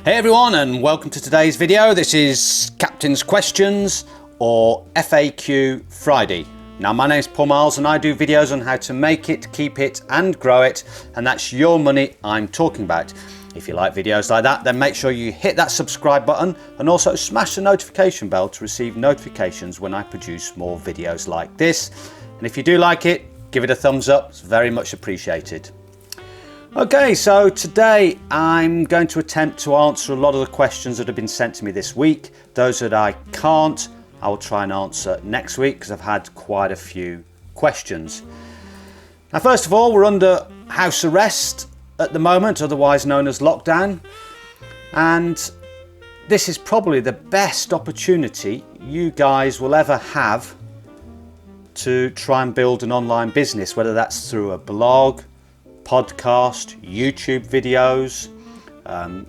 Hey everyone, and welcome to today's video. This is Captain's Questions, or FAQ Friday. Now my name is Marles and I do videos on how to make it, keep it and grow it, and that's your money I'm talking about. If you like videos like that, then make sure you hit that subscribe button and also smash the notification bell to receive notifications when I produce more videos like this. And if you do like it, give it a thumbs up, it's very much appreciated. Okay, so today I'm going to attempt to answer a lot of the questions that have been sent to me this week. Those that I can't, I will try and answer next week because I've had quite a few questions. Now, first of all, we're under house arrest at the moment, otherwise known as lockdown. And this is probably the best opportunity you guys will ever have to try and build an online business, whether that's through a blog, podcast, YouTube videos,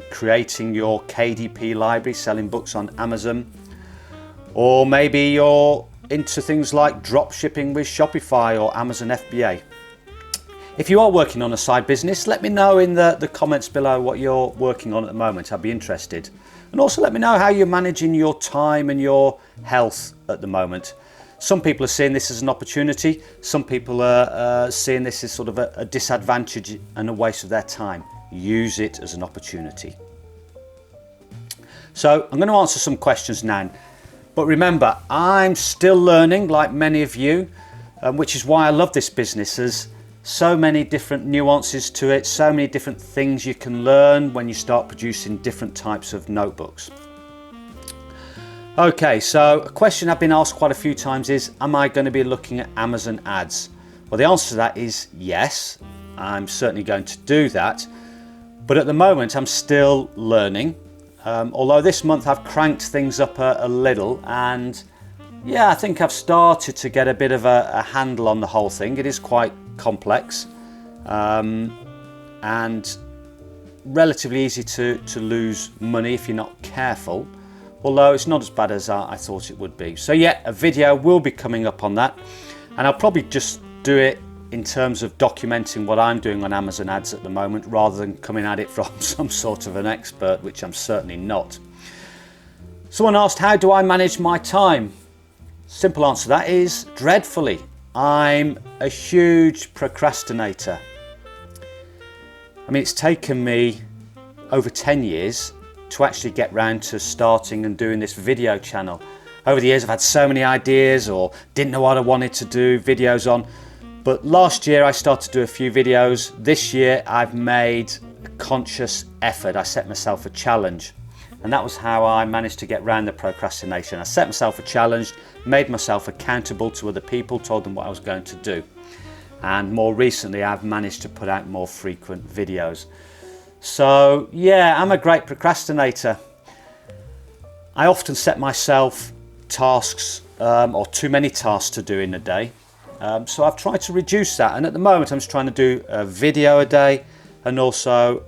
creating your KDP library, selling books on Amazon, or maybe you're into things like drop shipping with Shopify or Amazon FBA. If you are working on a side business, let me know in the comments below what you're working on at the moment. I'd be interested. And also let me know how you're managing your time and your health at the moment. Some people are seeing this as an opportunity. Some people are seeing this as sort of a disadvantage and a waste of their time. Use it as an opportunity. So I'm going to answer some questions now. But remember, I'm still learning like many of you, which is why I love this business. There's so many different nuances to it, so many different things you can learn when you start producing different types of notebooks. Okay, so a question I've been asked quite a few times is, am I going to be looking at Amazon ads? Well, the answer to that is yes, I'm certainly going to do that. But at the moment, I'm still learning. Although this month I've cranked things up a little, and yeah, I think I've started to get a bit of a handle on the whole thing. It is quite complex and relatively easy to lose money if you're not careful. Although it's not as bad as I thought it would be. So yeah, a video will be coming up on that, and I'll probably just do it in terms of documenting what I'm doing on Amazon ads at the moment, rather than coming at it from some sort of an expert, which I'm certainly not. Someone asked, how do I manage my time? Simple answer to that is dreadfully. I'm a huge procrastinator. I mean, it's taken me over 10 years to actually get round to starting and doing this video channel. Over the years I've had so many ideas or didn't know what I wanted to do videos on, but last year I started to do a few videos. This year I've made a conscious effort. I set myself a challenge, and that was how I managed to get round the procrastination. I set myself a challenge, made myself accountable to other people, told them what I was going to do, and more recently I've managed to put out more frequent videos. So yeah, I'm a great procrastinator. I often set myself tasks or too many tasks to do in a day. So I've tried to reduce that, and at the moment I'm just trying to do a video a day and also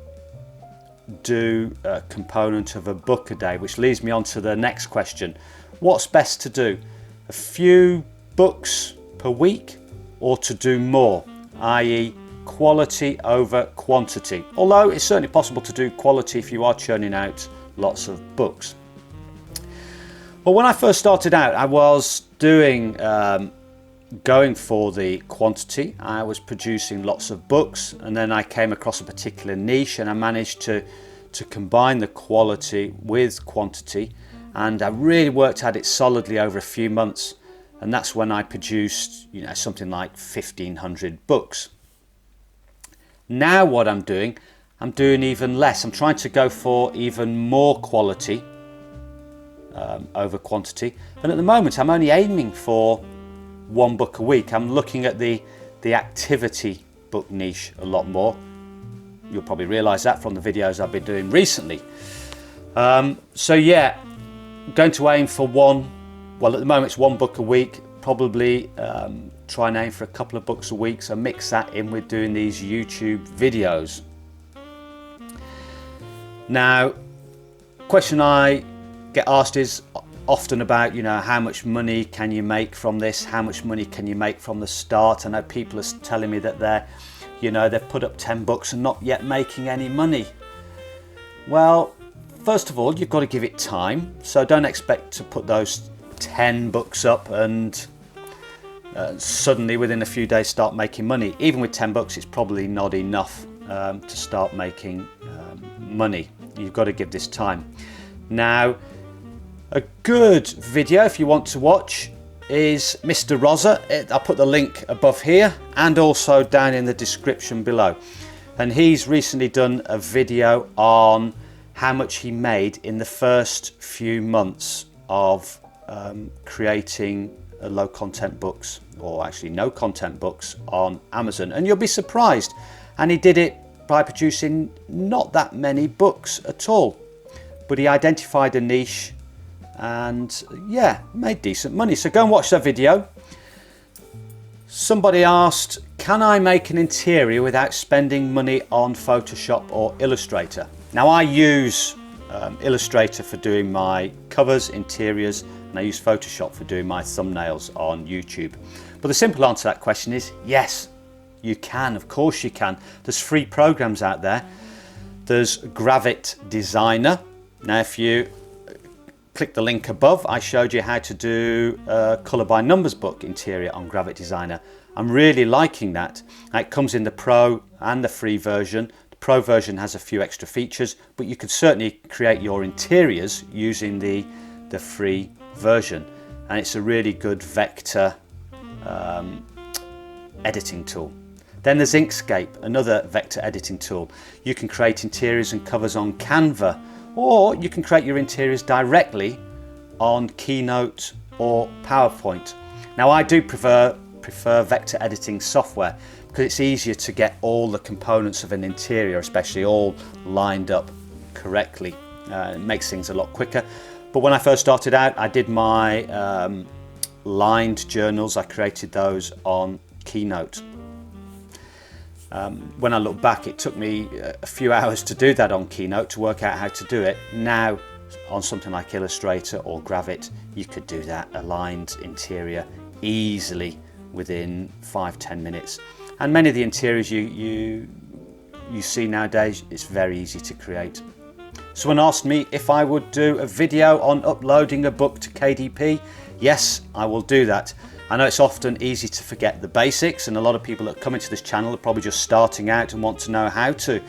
do a component of a book a day, which leads me on to the next question. What's best to do? A few books per week, or to do more, i.e. quality over quantity? Although it's certainly possible to do quality if you are churning out lots of books. Well, when I first started out, I was doing going for the quantity. I was producing lots of books, and then I came across a particular niche and I managed to combine the quality with quantity, and I really worked at it solidly over a few months, and that's when I produced, something like 1,500 books. Now what I'm doing even less. I'm trying to go for even more quality over quantity, and at the moment I'm only aiming for one book a week. I'm looking at the activity book niche a lot more. You'll probably realise that from the videos I've been doing recently. So yeah, I'm going to aim for at the moment it's one book a week, probably try and aim for a couple of books a week, so mix that in with doing these YouTube videos. Now, question I get asked is often about, how much money can you make from this? How much money can you make from the start? I know people are telling me that they've put up 10 books and not yet making any money. Well, first of all, you've got to give it time. So don't expect to put those 10 books up and suddenly within a few days start making money. Even with 10 books, it's probably not enough to start making money. You've got to give this time. Now, a good video if you want to watch is Mr. Rosa. I'll put the link above here and also down in the description below. And he's recently done a video on how much he made in the first few months of creating low content books, or actually no content books, on Amazon, and you'll be surprised. And he did it by producing not that many books at all, but he identified a niche and yeah, made decent money. So go and watch that video. Somebody asked, can I make an interior without spending money on Photoshop or Illustrator? Now I use Illustrator for doing my covers, interiors, and I use Photoshop for doing my thumbnails on YouTube. But the simple answer to that question is yes, you can. Of course you can. There's free programs out there. There's Gravit Designer. Now if you click the link above, I showed you how to do a colour by numbers book interior on Gravit Designer. I'm really liking that. It comes in the Pro and the free version. The Pro version has a few extra features, but you could certainly create your interiors using the free version, and it's a really good vector editing tool. Then there's Inkscape, another vector editing tool. You can create interiors and covers on Canva, or you can create your interiors directly on Keynote or PowerPoint. Now I do prefer vector editing software because it's easier to get all the components of an interior, especially all lined up correctly. It makes things a lot quicker. But when I first started out, I did my lined journals. I created those on Keynote. When I look back, it took me a few hours to do that on Keynote to work out how to do it. Now, on something like Illustrator or Gravit, you could do that, a lined interior, easily within 5-10 minutes. And many of the interiors you see nowadays, it's very easy to create. Someone asked me if I would do a video on uploading a book to KDP. Yes, I will do that. I know it's often easy to forget the basics, and a lot of people that come into this channel are probably just starting out and want to know how to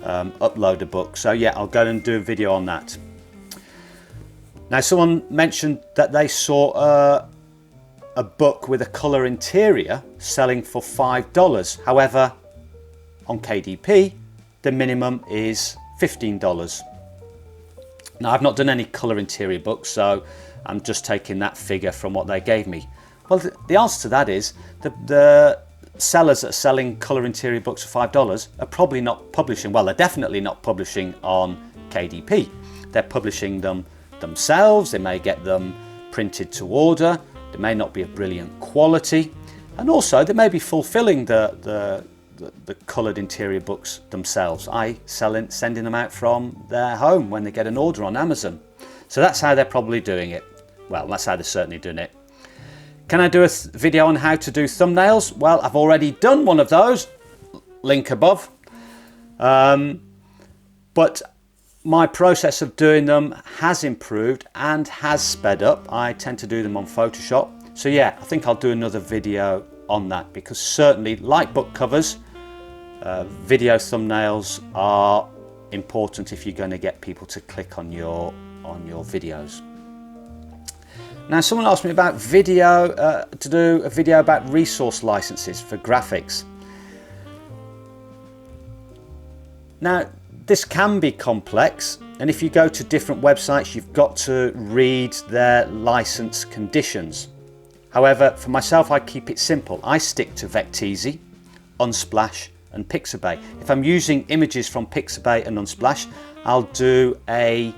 upload a book. So yeah, I'll go and do a video on that. Now someone mentioned that they saw a book with a colour interior selling for $5. However, on KDP, the minimum is $15. Now I've not done any colour interior books, so I'm just taking that figure from what they gave me. Well, the answer to that is the sellers that are selling colour interior books for $5 are probably not publishing, well, they're definitely not publishing on KDP. They're publishing them themselves. They may get them printed to order. They may not be of brilliant quality. And also they may be fulfilling the coloured interior books themselves, sending them out from their home when they get an order on Amazon. So that's how they're probably doing it. Well, that's how they're certainly doing it. Can I do a video on how to do thumbnails? Well, I've already done one of those, link above. But my process of doing them has improved and has sped up. I tend to do them on Photoshop. So yeah, I think I'll do another video on that, because certainly, like book covers, video thumbnails are important if you're going to get people to click on your videos. Now someone asked me about video, to do a video about resource licenses for graphics. Now this can be complex, and if you go to different websites you've got to read their license conditions. However, for myself, I keep it simple. I stick to Vecteezy, Unsplash and Pixabay. If I'm using images from Pixabay and Unsplash, I'll do a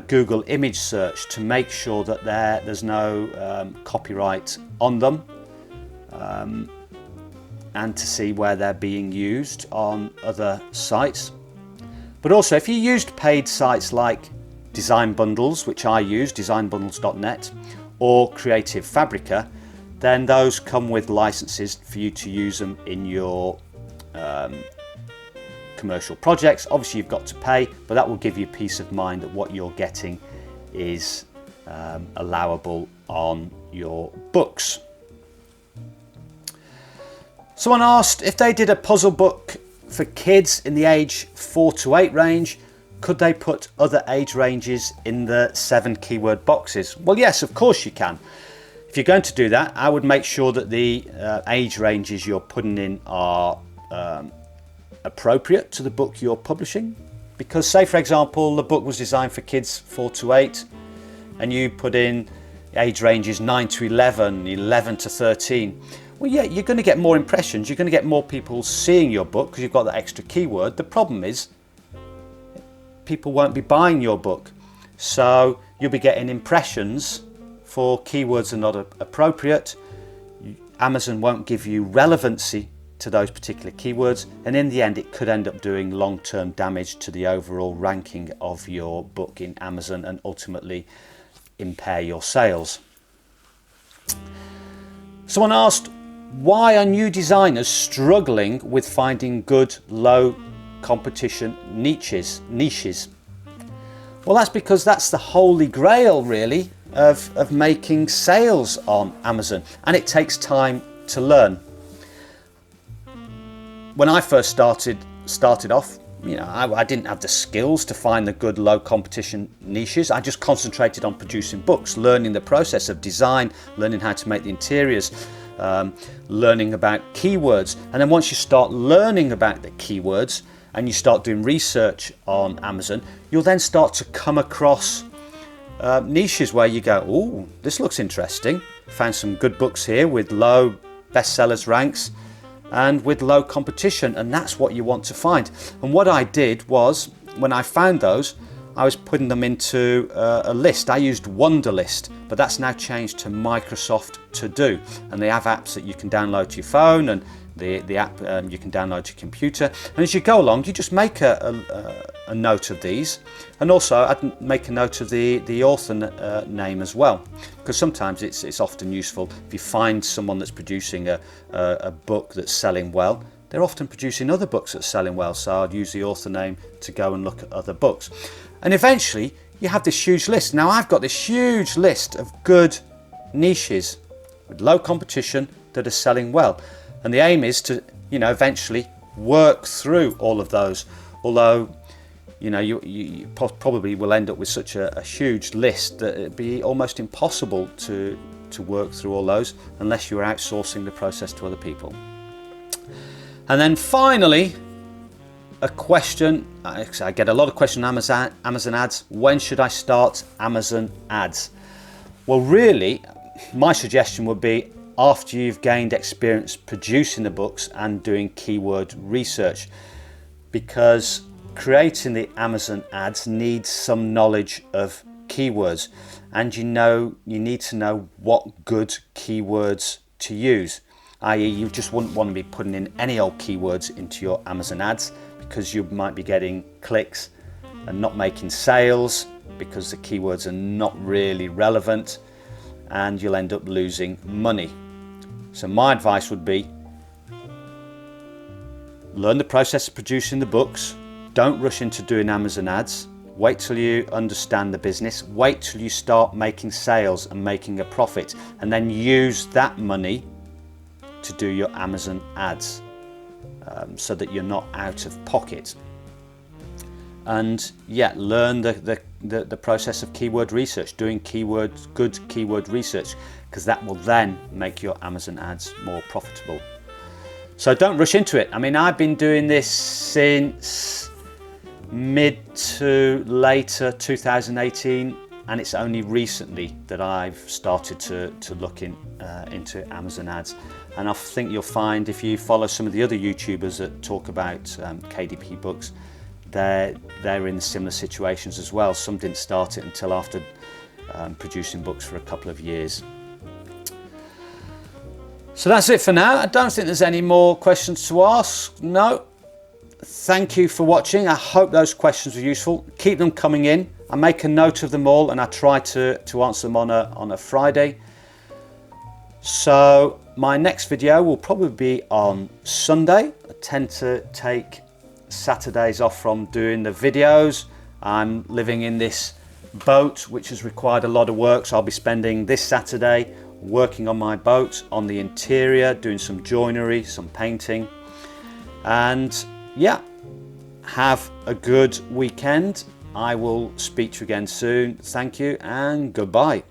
Google image search to make sure that there's no copyright on them, and to see where they're being used on other sites. But also, if you used paid sites like Design Bundles, which I use, designbundles.net, or Creative Fabrica, then those come with licenses for you to use them in your commercial projects. Obviously you've got to pay, but that will give you peace of mind that what you're getting is allowable on your books. Someone asked if they did a puzzle book for kids in the age 4 to 8 range, could they put other age ranges in the 7 keyword boxes? Well, yes, of course you can. If you're going to do that, I would make sure that the age ranges you're putting in are appropriate to the book you're publishing. Because say, for example, the book was designed for kids 4 to 8 and you put in age ranges 9 to 11, 11 to 13. Well, yeah, you're going to get more impressions. You're going to get more people seeing your book because you've got that extra keyword. The problem is people won't be buying your book. So you'll be getting impressions for keywords that are not appropriate. Amazon won't give you relevancy to those particular keywords. And in the end, it could end up doing long-term damage to the overall ranking of your book in Amazon and ultimately impair your sales. Someone asked, why are new designers struggling with finding good low competition niches? Well, that's because that's the holy grail really of making sales on Amazon, and it takes time to learn. When I first started off, you know, I didn't have the skills to find the good low competition niches. I just concentrated on producing books, learning the process of design, learning how to make the interiors, learning about keywords. And then once you start learning about the keywords and you start doing research on Amazon, you'll then start to come across niches where you go, oh, this looks interesting. Found some good books here with low bestsellers ranks and with low competition, and that's what you want to find. And what I did was, when I found those, I was putting them into a list. I used Wunderlist, but that's now changed to Microsoft To Do, and they have apps that you can download to your phone, and the app you can download to your computer. And as you go along, you just make a note of these, and also I'd make a note of the author name as well, because sometimes it's often useful if you find someone that's producing a book that's selling well. They're often producing other books that's selling well, so I'd use the author name to go and look at other books. And eventually you have this huge list. Now I've got this huge list of good niches with low competition that are selling well. And the aim is to, you know, eventually work through all of those. Although, you know, you probably will end up with such a huge list that it'd be almost impossible to work through all those unless you're outsourcing the process to other people. And then finally, a question. I get a lot of questions on Amazon ads. When should I start Amazon ads? Well, really, my suggestion would be after you've gained experience producing the books and doing keyword research, because creating the Amazon ads needs some knowledge of keywords, and you need to know what good keywords to use, i.e. you just wouldn't want to be putting in any old keywords into your Amazon ads, because you might be getting clicks and not making sales because the keywords are not really relevant, and you'll end up losing money. So my advice would be, learn the process of producing the books. Don't rush into doing Amazon ads. Wait till you understand the business. Wait till you start making sales and making a profit, and then use that money to do your Amazon ads, so that you're not out of pocket. And yeah, learn the process of keyword research, doing good keyword research, because that will then make your Amazon ads more profitable. So don't rush into it. I mean, I've been doing this since mid to later 2018, and it's only recently that I've started to look into Amazon ads. And I think you'll find, if you follow some of the other YouTubers that talk about KDP books, they're in similar situations as well. Some didn't start it until after producing books for a couple of years. So that's it for now. I don't think there's any more questions to ask. No. Thank you for watching. I hope those questions were useful. Keep them coming in. I make a note of them all, and I try to answer them on a Friday. So my next video will probably be on Sunday. I tend to take Saturdays off from doing the videos. I'm living in this boat which has required a lot of work, so I'll be spending this Saturday working on my boat, on the interior, doing some joinery, some painting. And yeah, have a good weekend. I will speak to you again soon. Thank you and goodbye.